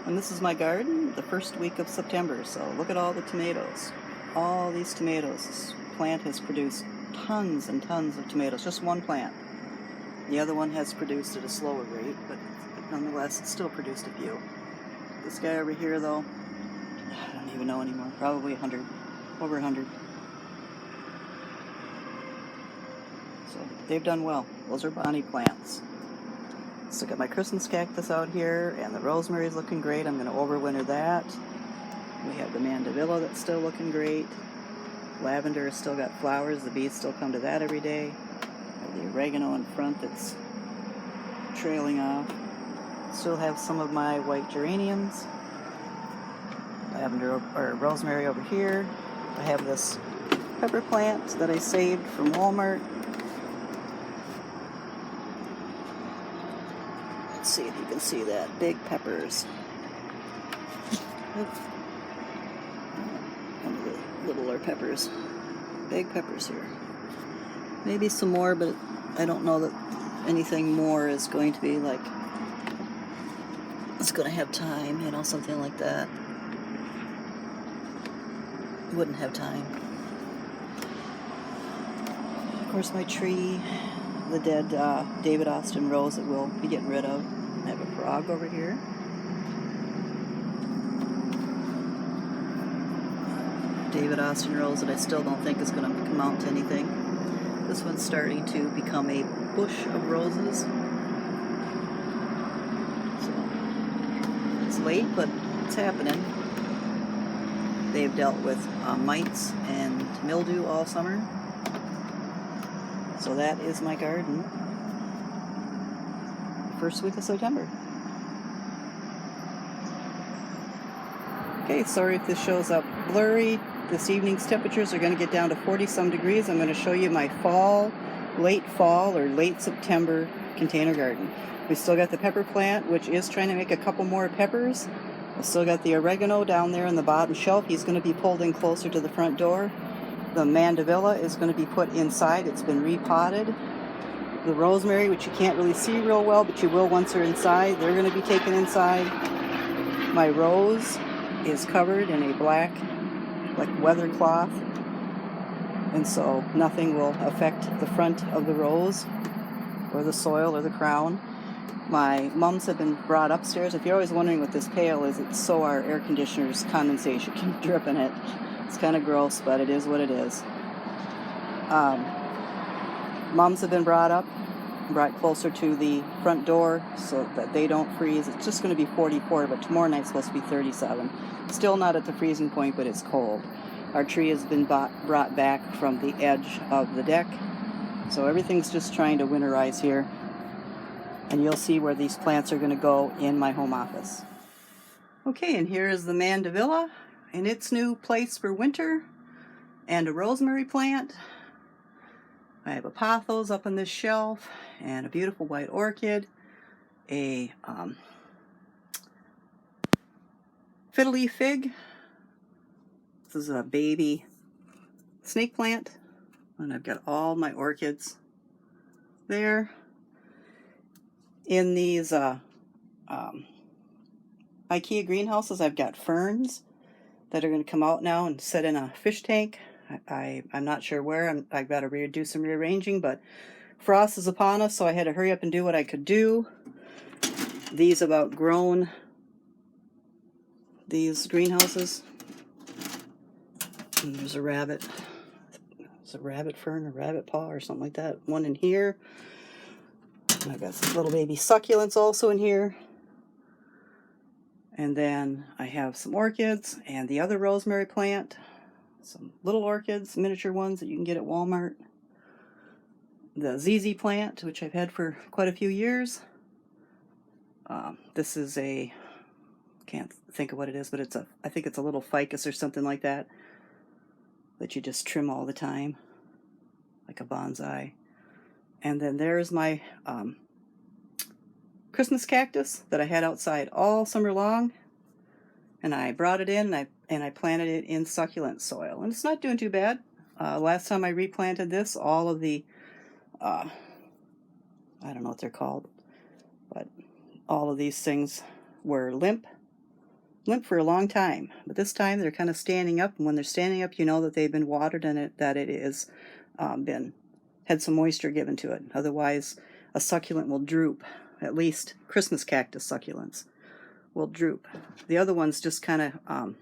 And this is my garden the first week of September, so look at all the tomatoes. All these tomatoes. This plant has produced tons and tons of tomatoes, just one plant. The other one has produced at a slower rate, but nonetheless, it's still produced a few. This guy over here, though, I don't even know anymore. Probably 100, over 100. So they've done well. Those are bonnie plants. So I got my Christmas cactus out here, and the rosemary is looking great. I'm going to overwinter that. We have the mandevilla that's still looking great. Lavender has still got flowers. The bees still come to that every day. The oregano in front that's trailing off. Still have some of my white geraniums. Lavender or rosemary over here. I have this pepper plant that I saved from Walmart. Let's see if you can see that. Big peppers. One of the littler peppers. Big peppers here. Maybe some more, but I don't know that anything more is going to be like, it's going to have time, you know, something like that. Wouldn't have time. Of course, my tree, the dead David Austin rose that we'll be getting rid of. I have a frog over here. David Austin rose that I still don't think is going to come out to anything. This one's starting to become a bush of roses. So it's late, but it's happening. They've dealt with mites and mildew all summer. So that is my garden. First week of September. Okay, sorry if this shows up blurry. This evening's temperatures are going to get down to 40-some degrees. I'm going to show you my late fall or late September container garden. We still got the pepper plant, which is trying to make a couple more peppers. I still got the oregano down there in the bottom shelf. He's going to be pulled in closer to the front door. The mandevilla is going to be put inside. It's been repotted. The rosemary, which you can't really see real well, but you will once they're inside, they're going to be taken inside. My rose is covered in a black, like weather cloth, and so nothing will affect the front of the rose or the soil or the crown. My mums have been brought upstairs. If you're always wondering what this pail is, it's so our air conditioner's condensation can drip in it. It's kind of gross, but it is what it is. Mums have been brought closer to the front door so that they don't freeze. It's just going to be 44, but tomorrow night's supposed to be 37. Still not at the freezing point, but it's cold. Our tree has been brought back from the edge of the deck, so everything's just trying to winterize here. And you'll see where these plants are going to go in my home office. Okay, and here is the mandevilla in its new place for winter, and a rosemary plant. I have a pothos up on this shelf, and a beautiful white orchid, a fiddle leaf fig. This is a baby snake plant, and I've got all my orchids there. In these IKEA greenhouses, I've got ferns that are going to come out now and sit in a fish tank. I'm not sure where. I've got to do some rearranging, but frost is upon us, so I had to hurry up and do what I could do. These have outgrown these greenhouses. And there's a rabbit. It's a rabbit fern, a rabbit paw, or something like that. One in here. And I've got some little baby succulents also in here. And then I have some orchids and the other rosemary plant. Some little orchids, miniature ones that you can get at Walmart. The ZZ plant, which I've had for quite a few years. This is can't think of what it is, but I think it's a little ficus or something like that you just trim all the time, like a bonsai. And then there's my Christmas cactus that I had outside all summer long, and I brought it in and I planted it in succulent soil, and it's not doing too bad. Last time I replanted this, all of the I don't know what they're called, but all of these things were limp, limp for a long time, but this time they're kind of standing up, and when they're standing up, you know that they've been watered and that it is been had some moisture given to it. Otherwise, a succulent will droop. At least Christmas cactus succulents will droop. The other ones just kind of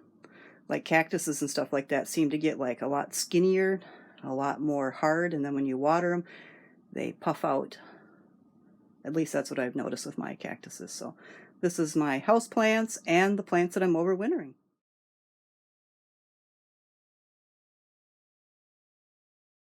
like cactuses and stuff like that seem to get like a lot skinnier, a lot more hard, and then when you water them, they puff out. At least that's what I've noticed with my cactuses. So this is my house plants and the plants that I'm overwintering.